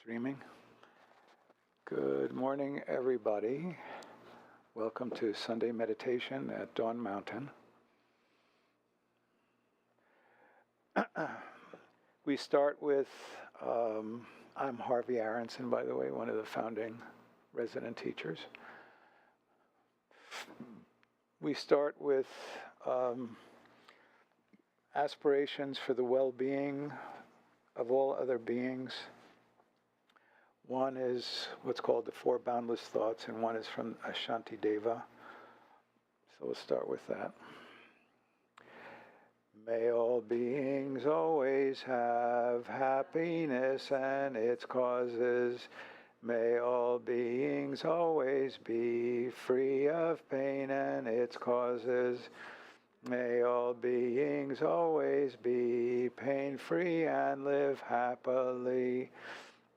Streaming. Good morning, everybody. Welcome to Sunday Meditation at Dawn Mountain. We start with, I'm Harvey Aronson, by the way, one of the founding resident teachers. We start with aspirations for the well-being of all other beings. One is what's called the Four Boundless Thoughts, and one is from Ashanti Deva. So we'll start with that. May all beings always have happiness and its causes. May all beings always be free of pain and its causes. May all beings always be pain-free and live happily.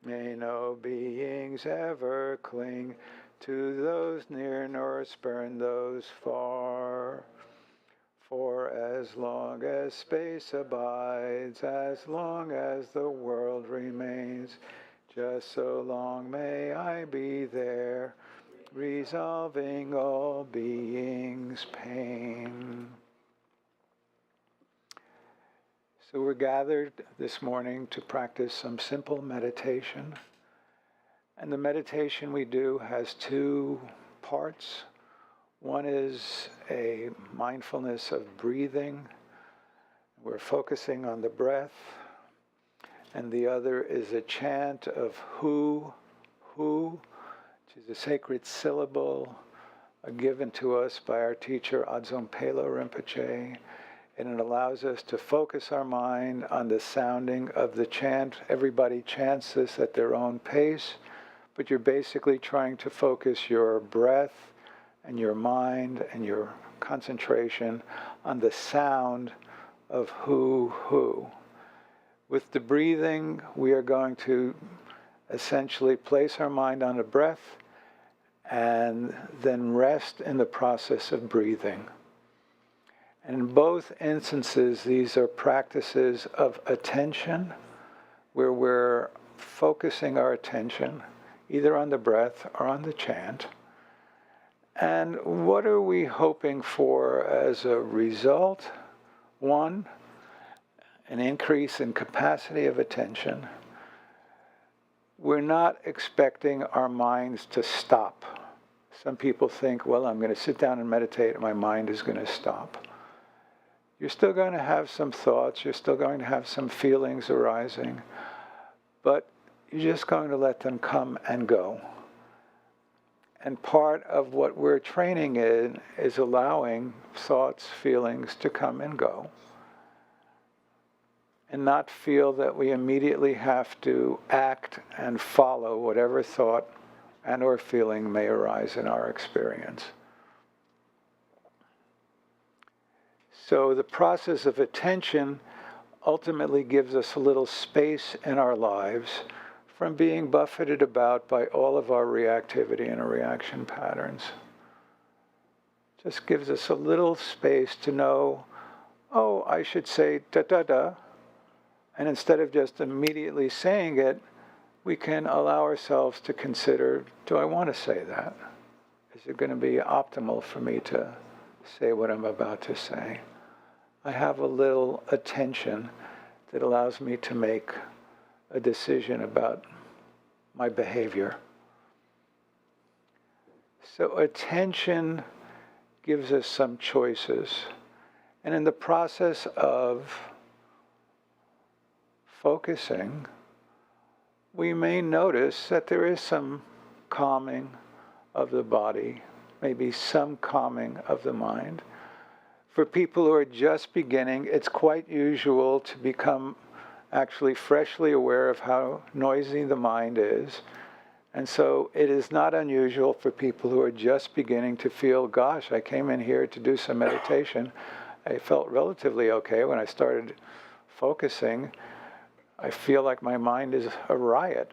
May no beings ever cling to those near nor spurn those far. For as long as space abides, as long as the world remains, just so long may I be there, resolving all beings' pain. So we're gathered this morning to practice some simple meditation. And the meditation we do has two parts. One is a mindfulness of breathing. We're focusing on the breath. And the other is a chant of hu, which is a sacred syllable given to us by our teacher Adzom Pelo Rinpoche. And it allows us to focus our mind on the sounding of the chant. Everybody chants this at their own pace, but you're basically trying to focus your breath and your mind and your concentration on the sound of hu. With the breathing, we are going to essentially place our mind on the breath and then rest in the process of breathing. And in both instances, these are practices of attention, where we're focusing our attention either on the breath or on the chant. And what are we hoping for as a result? One, an increase in capacity of attention. We're not expecting our minds to stop. Some people think, well, I'm going to sit down and meditate and my mind is going to stop. You're still going to have some thoughts, you're still going to have some feelings arising, but you're just going to let them come and go. And part of what we're training in is allowing thoughts, feelings to come and go, and not feel that we immediately have to act and follow whatever thought and or feeling may arise in our experience. So the process of attention ultimately gives us a little space in our lives from being buffeted about by all of our reactivity and our reaction patterns. Just gives us a little space to know, oh, I should say da-da-da. And instead of just immediately saying it, we can allow ourselves to consider, do I want to say that? Is it going to be optimal for me to say what I'm about to say? I have a little attention that allows me to make a decision about my behavior. So attention gives us some choices. And in the process of focusing, we may notice that there is some calming of the body, maybe some calming of the mind. For people who are just beginning, it's quite usual to become actually freshly aware of how noisy the mind is. And so it is not unusual for people who are just beginning to feel, gosh, I came in here to do some meditation. I felt relatively okay when I started focusing. I feel like my mind is a riot.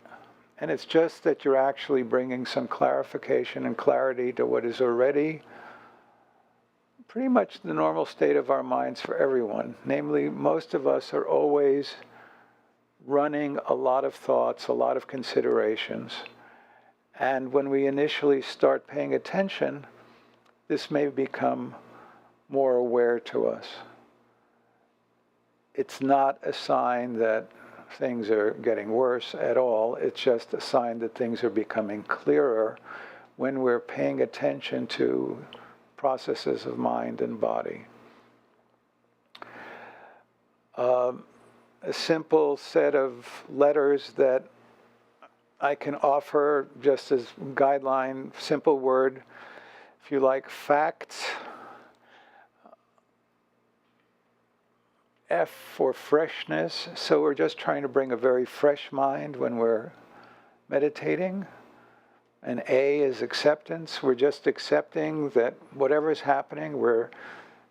And it's just that you're actually bringing some clarification and clarity to what is already pretty much the normal state of our minds for everyone. Namely, most of us are always running a lot of thoughts, a lot of considerations. And when we initially start paying attention, this may become more aware to us. It's not a sign that things are getting worse at all. It's just a sign that things are becoming clearer when we're paying attention to processes of mind and body. A simple set of letters that I can offer just as guideline, simple word, if you like, facts. F for freshness, so we're just trying to bring a very fresh mind when we're meditating. And A is acceptance. We're just accepting that whatever is happening, we're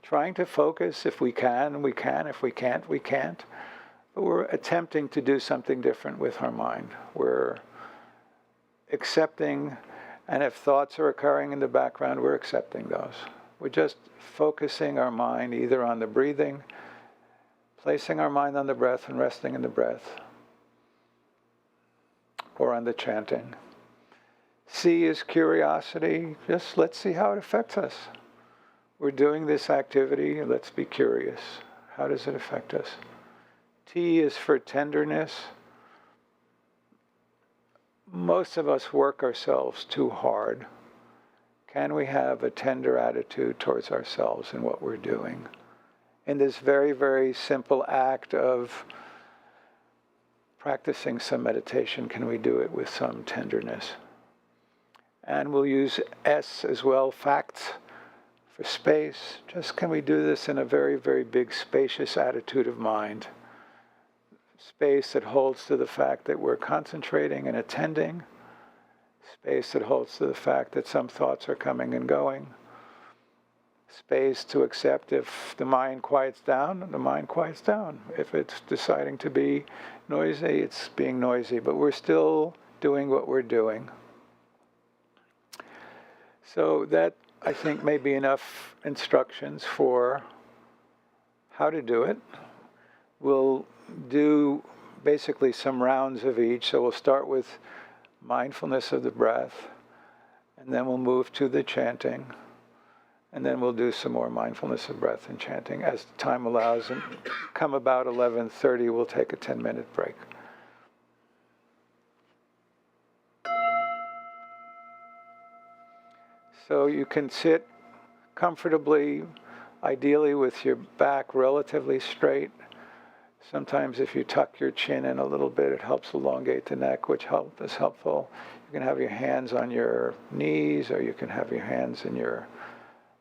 trying to focus. If we can, we can. If we can't, we can't. But we're attempting to do something different with our mind. We're accepting, and if thoughts are occurring in the background, we're accepting those. We're just focusing our mind either on the breathing, placing our mind on the breath and resting in the breath, or on the chanting. C is curiosity. Just let's see how it affects us. We're doing this activity, let's be curious. How does it affect us? T is for tenderness. Most of us work ourselves too hard. Can we have a tender attitude towards ourselves and what we're doing? In this very, very simple act of practicing some meditation, can we do it with some tenderness? And we'll use S as well, facts, for space. Just can we do this in a very, very big, spacious attitude of mind? Space that holds to the fact that we're concentrating and attending. Space that holds to the fact that some thoughts are coming and going. Space to accept if the mind quiets down, the mind quiets down. If it's deciding to be noisy, it's being noisy, but we're still doing what we're doing. So that, I think, may be enough instructions for how to do it. We'll do basically some rounds of each. So we'll start with mindfulness of the breath, and then we'll move to the chanting. And then we'll do some more mindfulness of breath and chanting as time allows. And come about 11:30, we'll take a 10-minute break. So you can sit comfortably, ideally with your back relatively straight. Sometimes if you tuck your chin in a little bit, it helps elongate the neck, which is helpful. You can have your hands on your knees, or you can have your hands in your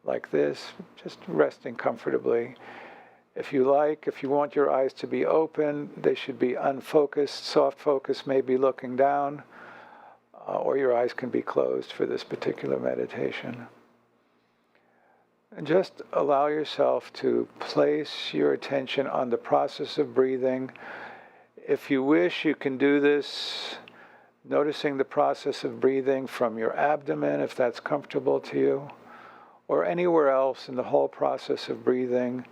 like this, just resting comfortably. If you like, if you want your eyes to be open, they should be unfocused. Soft focus may be looking down, or your eyes can be closed for this particular meditation. And just allow yourself to place your attention on the process of breathing. If you wish, you can do this noticing the process of breathing from your abdomen, if that's comfortable to you, or anywhere else in the whole process of breathing.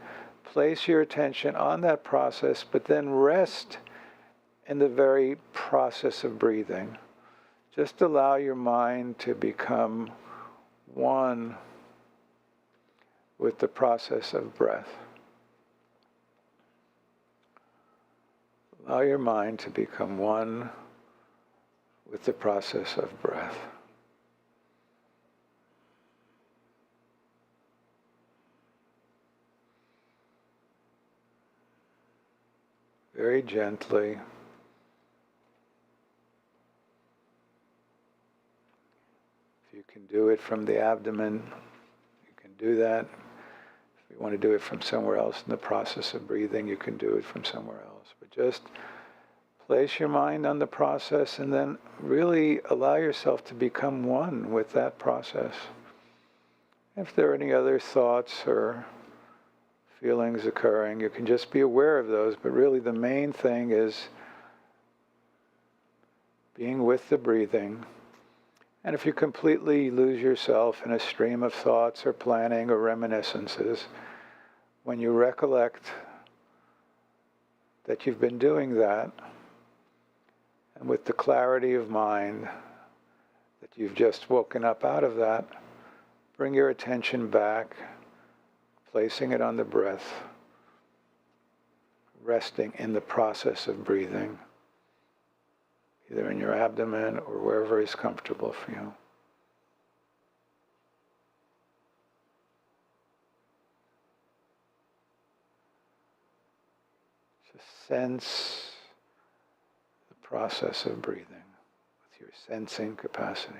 Place your attention on that process, but then rest in the very process of breathing. Just allow your mind to become one with the process of breath. Allow your mind to become one with the process of breath. Very gently. If you can do it from the abdomen, you can do that. If you want to do it from somewhere else in the process of breathing, you can do it from somewhere else. But just place your mind on the process and then really allow yourself to become one with that process. If there are any other thoughts or feelings occurring, you can just be aware of those, but really the main thing is being with the breathing. And if you completely lose yourself in a stream of thoughts or planning or reminiscences, when you recollect that you've been doing that, And with the clarity of mind that you've just woken up out of that, bring your attention back, placing it on the breath, resting in the process of breathing, either in your abdomen or wherever is comfortable for you. Just sense the process of breathing with your sensing capacity.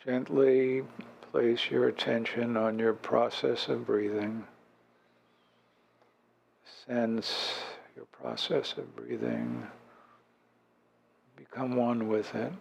Gently place your attention on your process of breathing. Sense your process of breathing. Become one with it.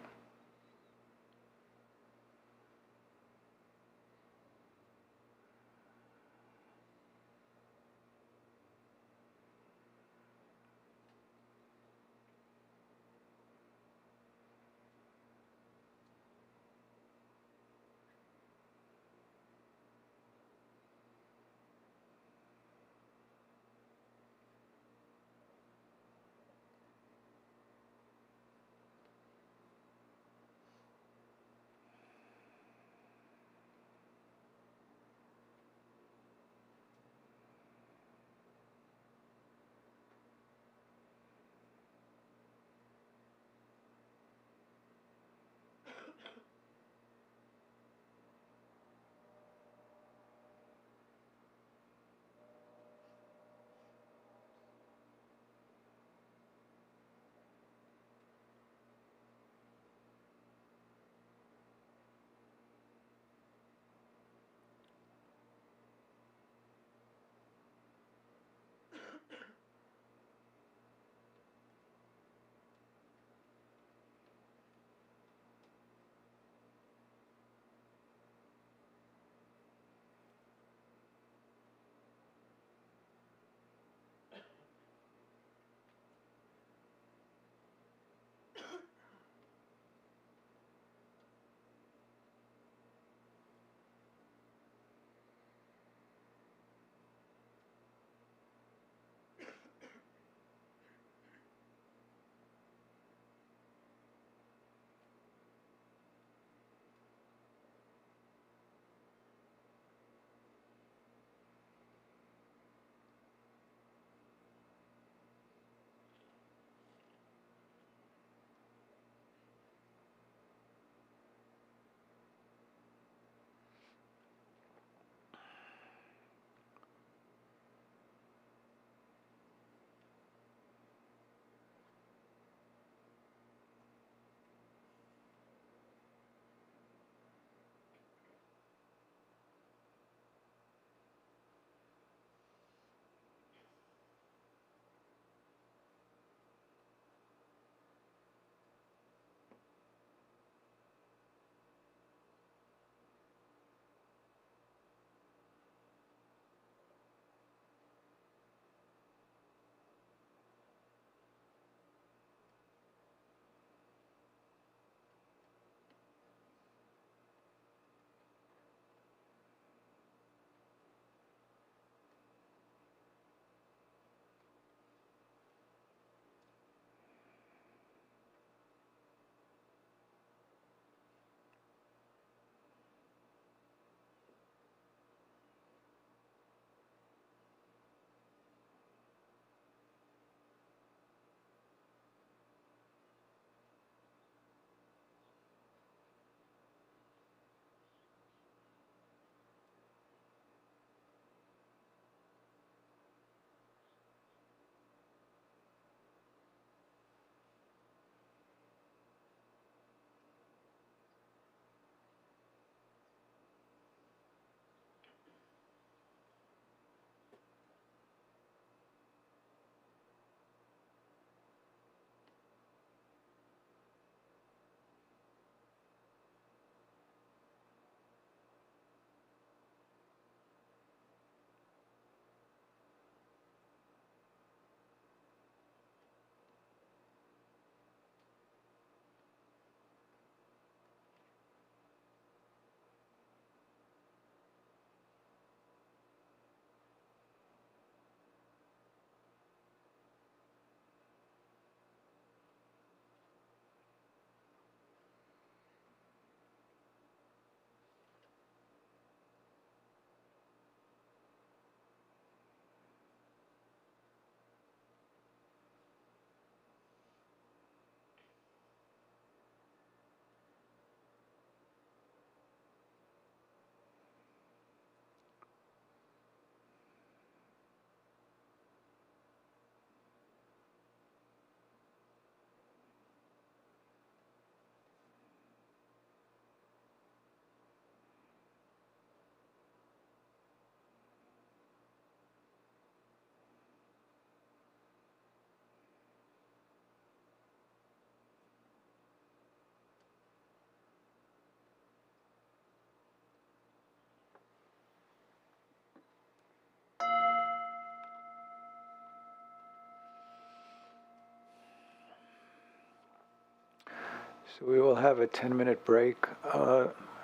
So we will have a 10-minute break.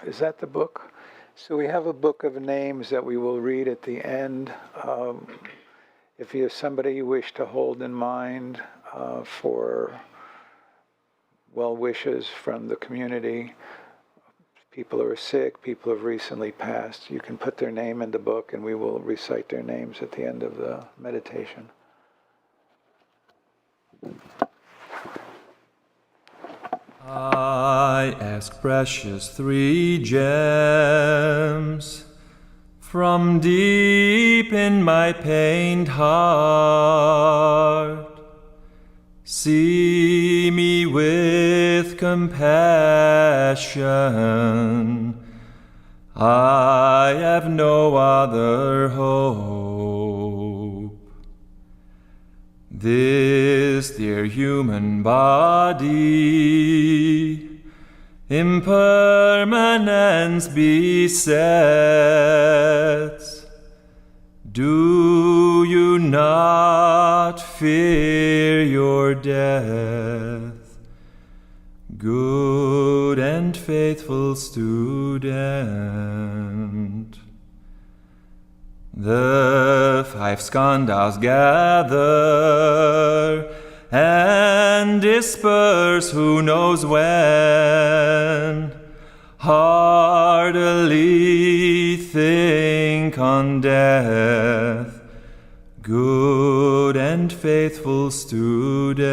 Is that the book? So we have a book of names that we will read at the end. If you have somebody you wish to hold in mind for well wishes from the community, people who are sick, people who have recently passed, you can put their name in the book and we will recite their names at the end of the meditation. I ask precious three gems from deep in my pained heart. See me with compassion. I have no other hope. This dear human body, impermanence besets. Do you not fear your death, good and faithful student? The five skandhas gather and disperse who knows when. Heartily think on death, good and faithful student.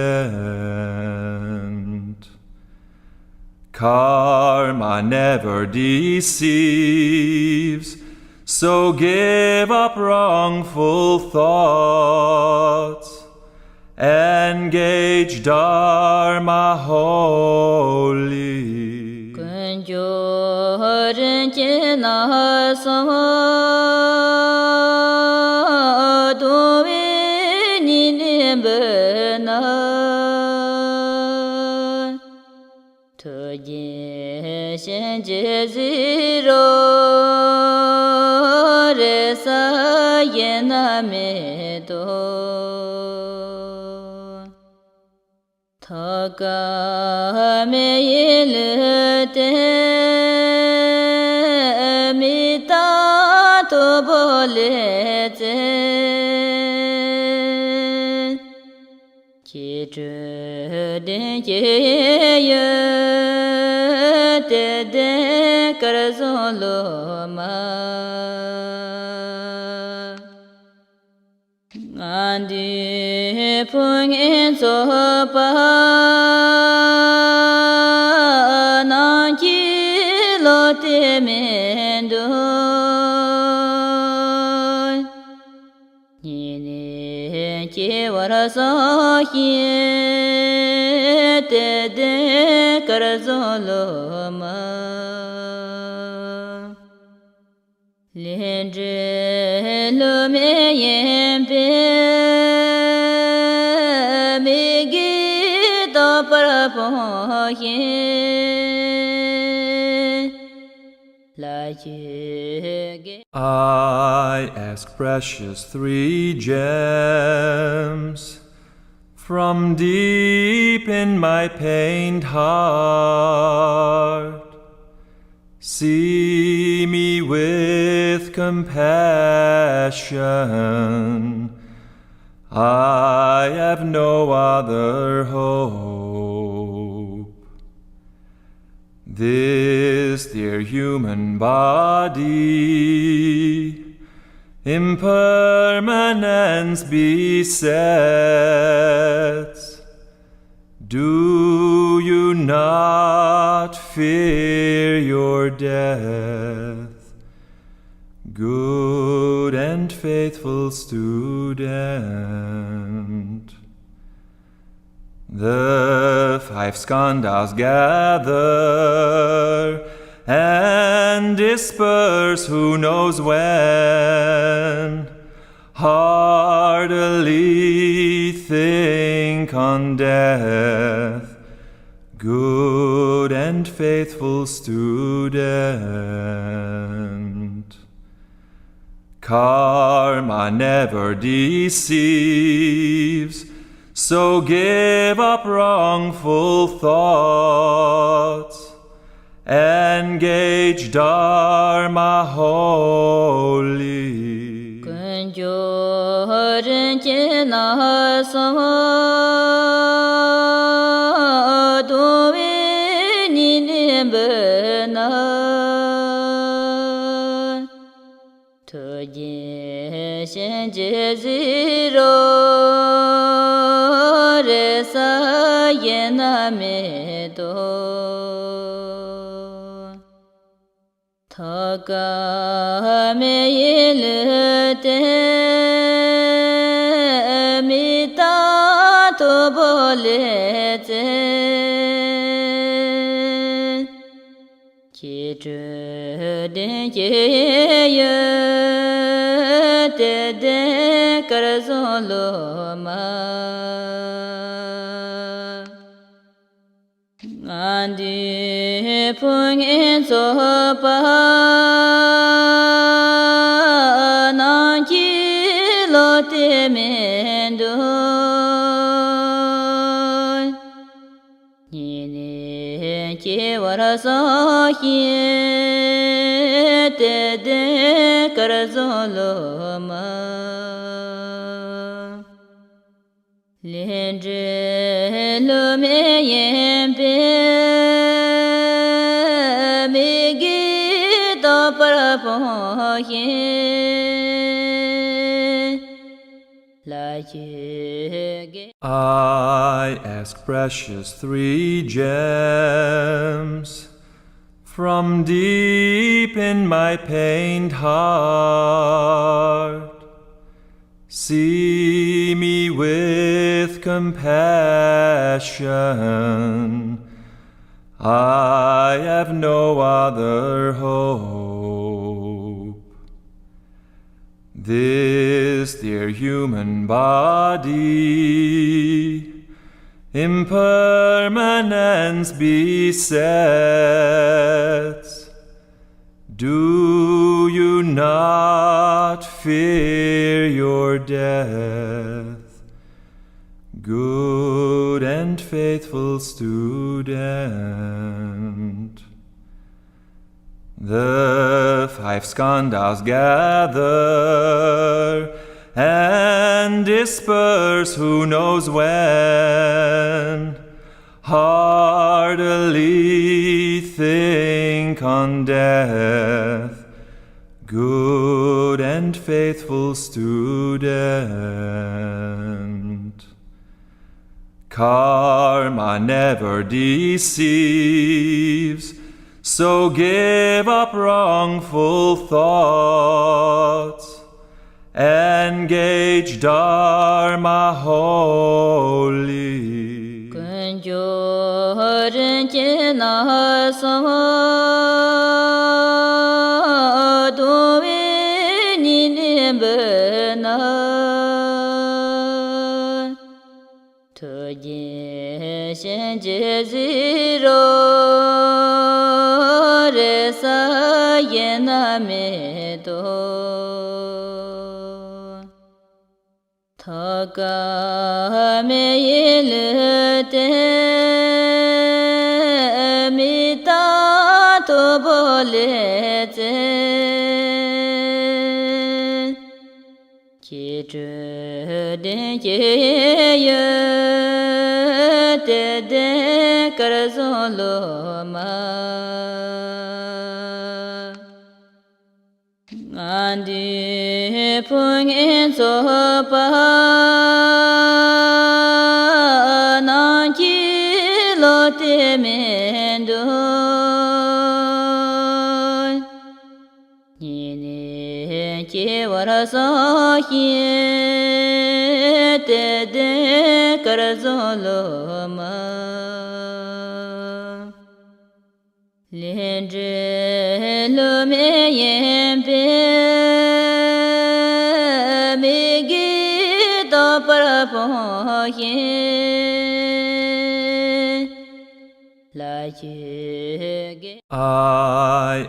Karma never deceives, so give up wrongful thoughts. Engage Dharma wholly. Thaka me yilete mita to bolete ki de ye de karzolo ma Andi pung in so pa nan ki lo te mendo ni ne ki wara so hi te de kar zo lo ma Lendre lo me yen pe me gi to par po yen la ye I ask precious three gems from deep in my pained heart. See me with compassion. I have no other hope. This dear human body, impermanence besets. Do you not fear your death, good and faithful student? The five skandhas gather and disperse who knows when. Heartily think on death, good and faithful student. Karma never deceives, So give up wrongful thoughts, engage Dharma holy. Kunjoren chena sama dowe ninebena toje shenje ziro resa yena medo Thaka me yilete mita to bolete Chidru den ye te de karzolo ma Andi pung in so pa na ji lo te mendo ni ne che wara so hi te de kar zo lo ma Lendre lo me yempe me gita parapoye la ye I ask precious 3 gems from deep in my pained heart. See me with compassion. I have no other hope. This dear human body impermanence besets. Do you not fear your death, good and faithful student? The 5 skandhas gather and disperse who knows when. Heartily think on death, good and faithful student. Karma never deceives, so give up wrongful thoughts, engage Dharma holy. Kunjoren chena sama dowe ninebena toje shenje ziro resa yena medo Thaka me yilete mita to bolete Chidru den ye te de karzolo ma Andi pung in so pa na ji lo te mendo ni ne che wara so hi te de kar zo lo ma Lendre lo me yempe me gita parapoye la ye I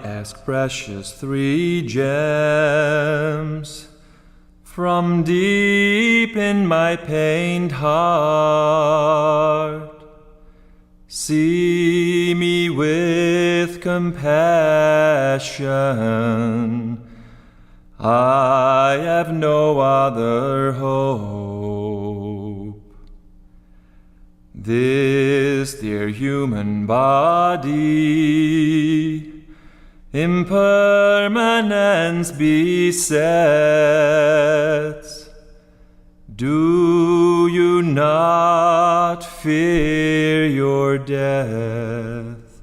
ask precious 3 gems From deep in my pained heart, see me with compassion. I have no other hope. This dear human body impermanence besets. Do you not fear your death,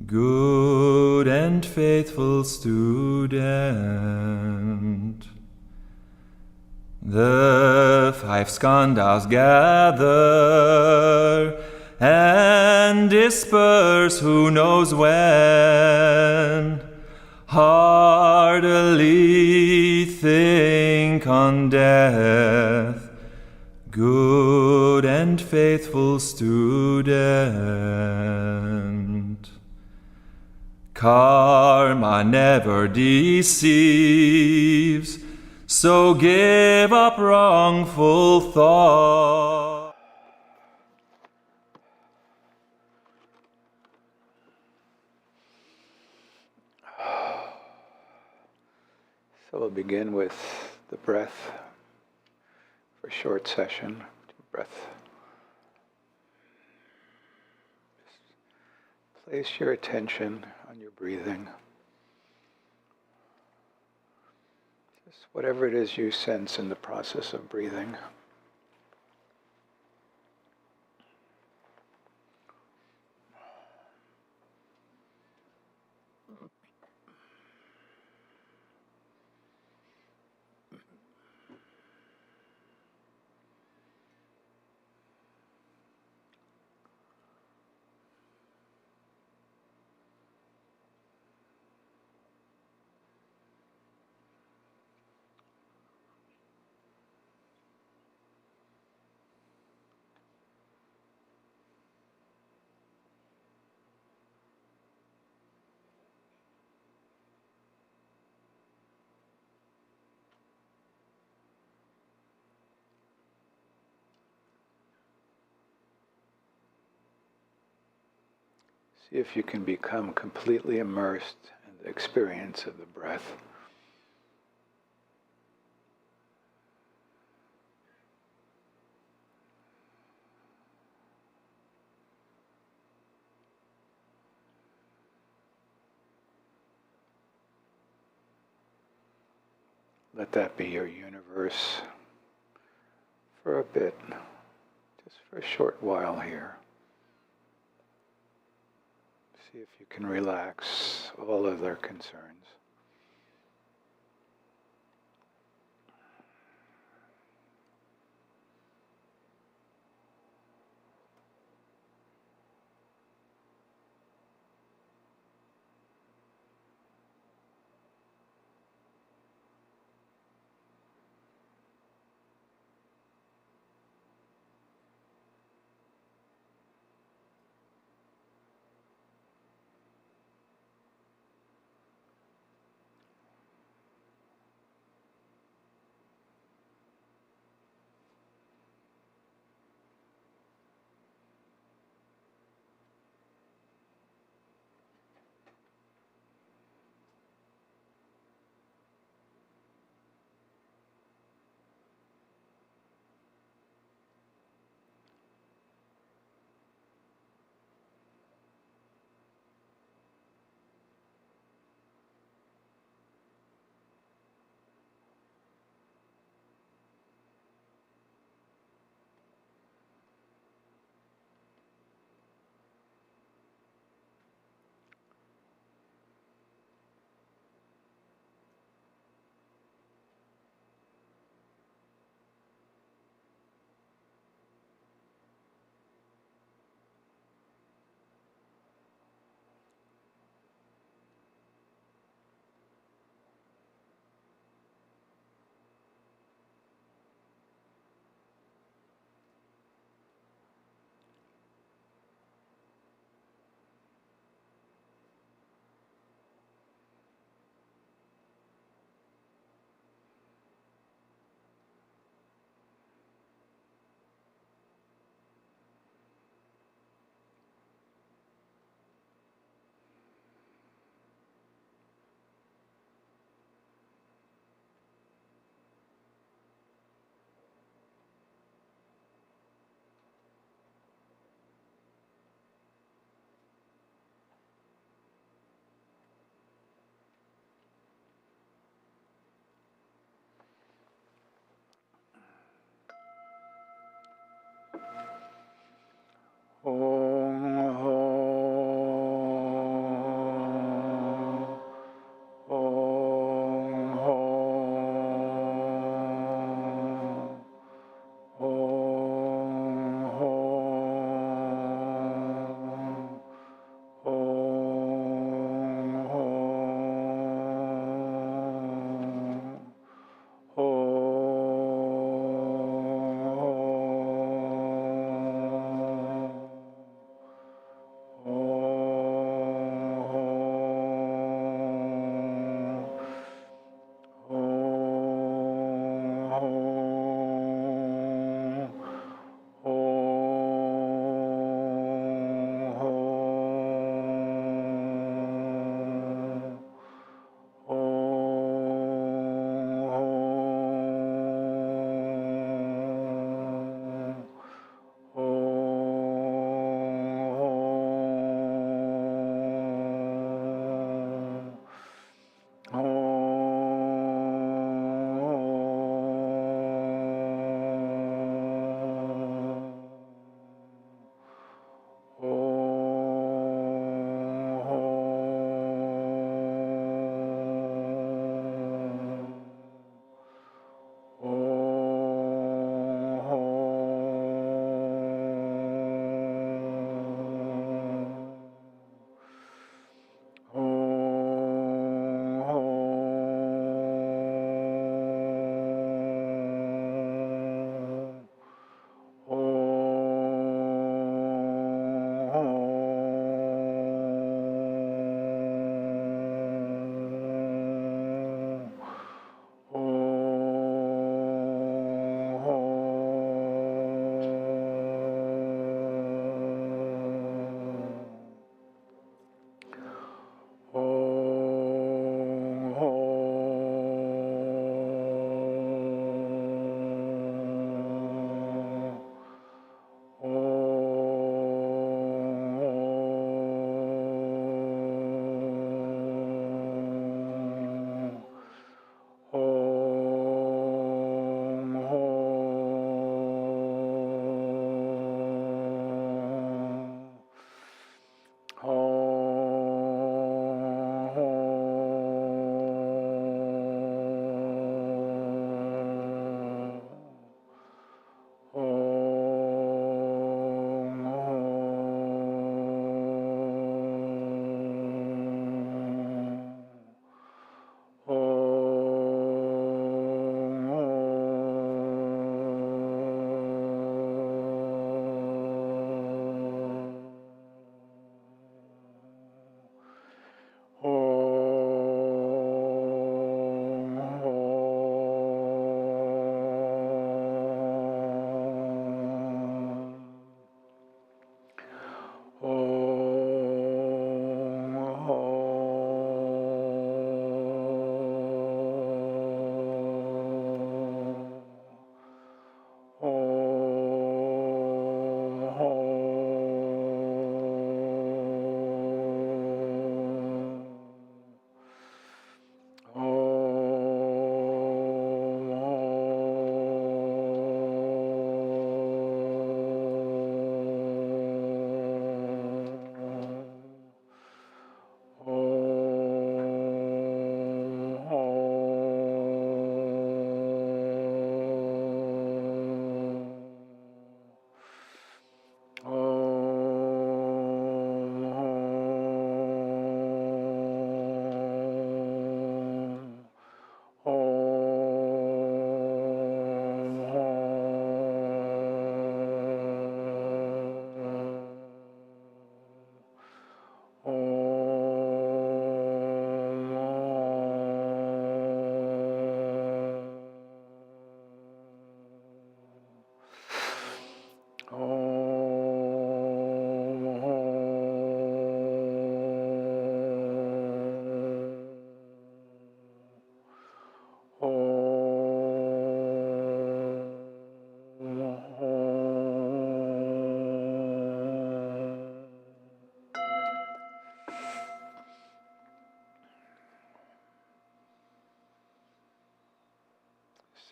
good and faithful student? The 5 skandhas gather and disperse who knows when. Heartily think on death, good and faithful student. Karma never deceives, so give up wrongful thought. So we'll begin with the breath for a short session. Breath. Just place your attention on your breathing. Just whatever it is you sense in the process of breathing. See if you can become completely immersed in the experience of the breath. Let that be your universe for a bit, just for a short while here. See if you can relax all other concerns.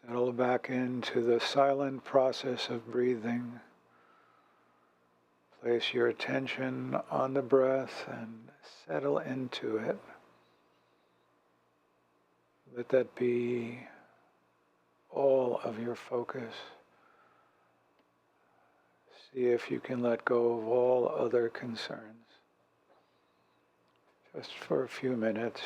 Settle back into the silent process of breathing. Place your attention on the breath and settle into it. Let that be all of your focus. See if you can let go of all other concerns. Just for a few minutes.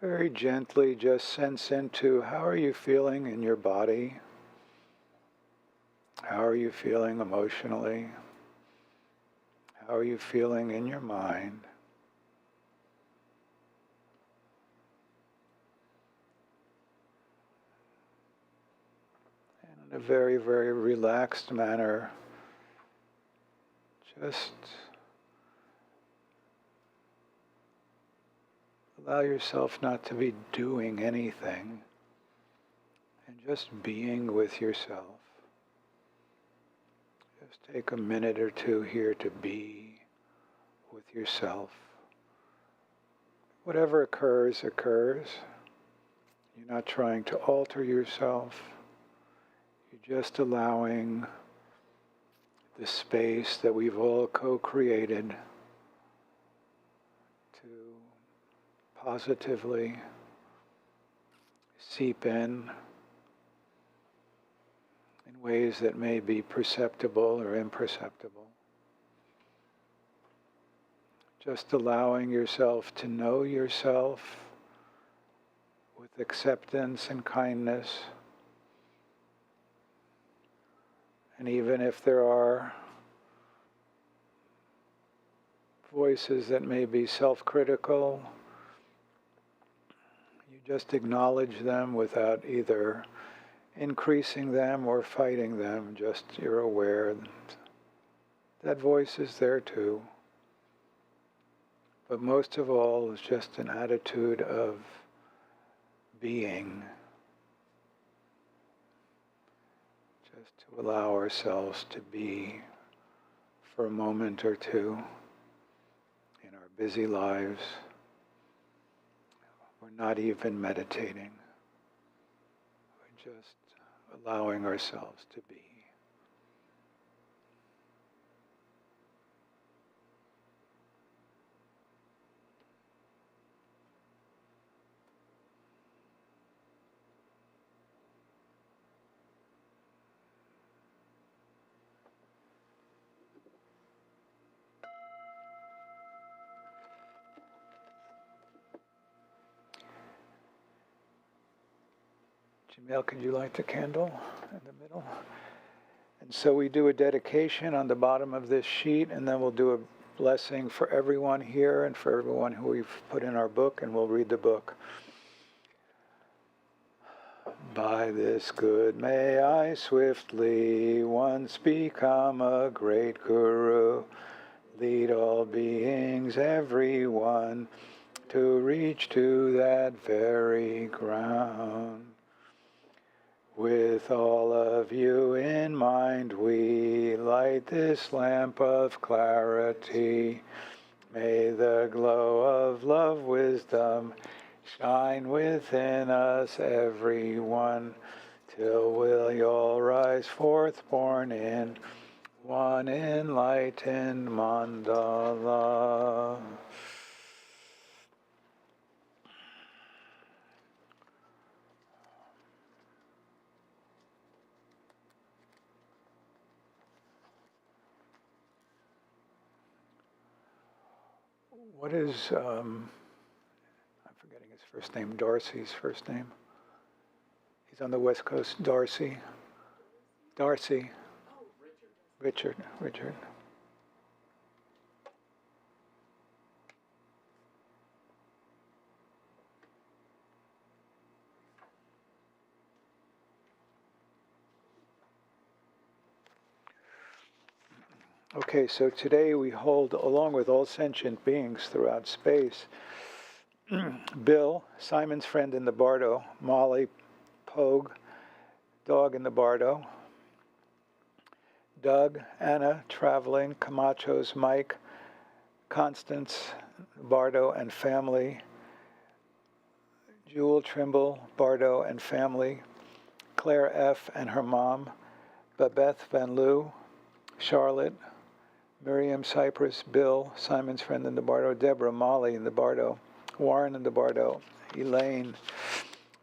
Very gently just sense into how are you feeling in your body? How are you feeling emotionally? How are you feeling in your mind? And in a very, very relaxed manner, just allow yourself not to be doing anything and just being with yourself. Just take a minute or two here to be with yourself. Whatever occurs, occurs. You're not trying to alter yourself. You're just allowing the space that we've all co-created to positively seep in ways that may be perceptible or imperceptible. just allowing yourself to know yourself with acceptance and kindness. And even if there are voices that may be self-critical, you just acknowledge them without either increasing them or fighting them. Just you're aware that voice is there too. But most of all, it's just an attitude of being. Just to allow ourselves to be for a moment or two in our busy lives. We're not even meditating. We're just allowing ourselves to be. Jamil, could you light the candle in the middle? And so we do a dedication on the bottom of this sheet, and then we'll do a blessing for everyone here and for everyone who we've put in our book, and we'll read the book. By this good may I swiftly once become a great guru, lead all beings, everyone, to reach to that very ground. With all of you in mind, we light this lamp of clarity. May the glow of love, wisdom, shine within us, everyone, till we'll all rise forth born in one enlightened mandala. What is, I'm forgetting his first name, Darcy's first name. He's on the West Coast, Darcy. Darcy. Richard. Okay, so today we hold, along with all sentient beings throughout space, Bill, Simon's friend in the Bardo, Molly, Pogue, dog in the Bardo, Doug, Anna, traveling, Camacho's Mike, Constance, Bardo and family, Jewel Trimble, Bardo and family, Claire F. and her mom, Babette Van Loo, Charlotte, Miriam Cypress, Bill, Simon's friend in the Bardo, Deborah, Molly in the Bardo, Warren in the Bardo, Elaine,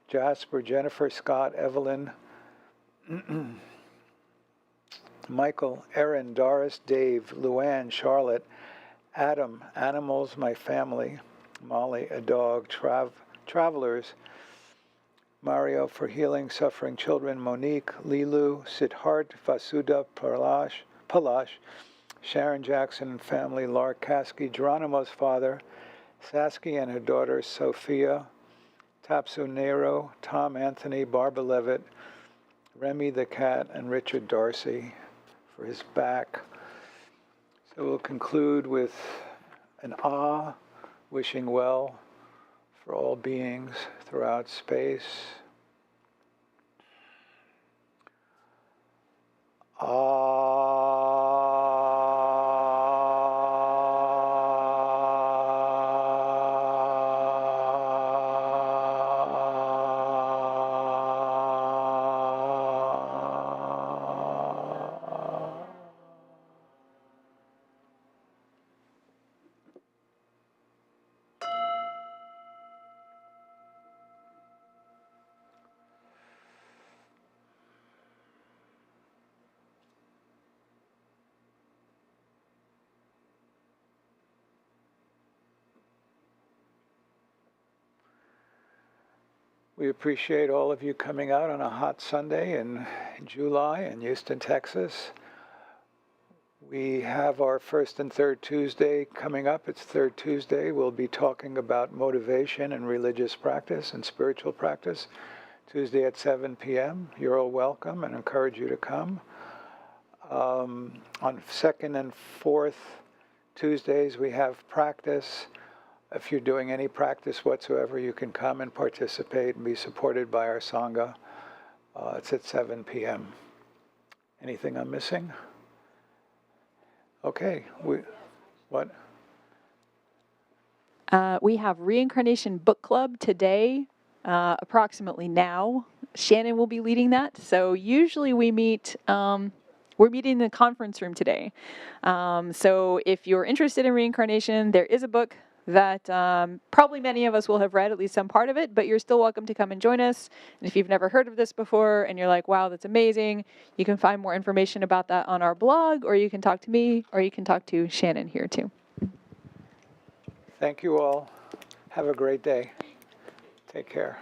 Jasper, Jennifer, Scott, Evelyn, Michael, Erin, Doris, Dave, Luann, Charlotte, Adam, animals, my family, Molly, a dog, travelers, Mario for healing suffering children, Monique, Lilu, Siddhart, Vasudha, Palash, Sharon Jackson and family, Lark Kasky, Geronimo's father, Saskia and her daughter, Sophia, Tapsu Nero, Tom Anthony, Barbara Levitt, Remy the cat, and Richard Darcy for his back. So we'll conclude with an wishing well for all beings throughout space. We appreciate all of you coming out on a hot Sunday in July in Houston, Texas. We have our first and third Tuesday coming up. It's third Tuesday. We'll be talking about motivation and religious practice and spiritual practice. Tuesday at 7 p.m. You're all welcome and encourage you to come. On second and fourth Tuesdays, we have practice. If you're doing any practice whatsoever, you can come and participate and be supported by our Sangha. It's at 7 p.m. Anything I'm missing? Okay. What? We have Reincarnation Book Club today, approximately now. Shannon will be leading that. So usually we meet, we're meeting in the conference room today. So if you're interested in reincarnation, there is a book that probably many of us will have read, at least some part of it, but you're still welcome to come and join us. And if you've never heard of this before and you're like, wow, that's amazing, you can find more information about that on our blog, or you can talk to me, or you can talk to Shannon here too. Thank you all. Have a great day. Take care.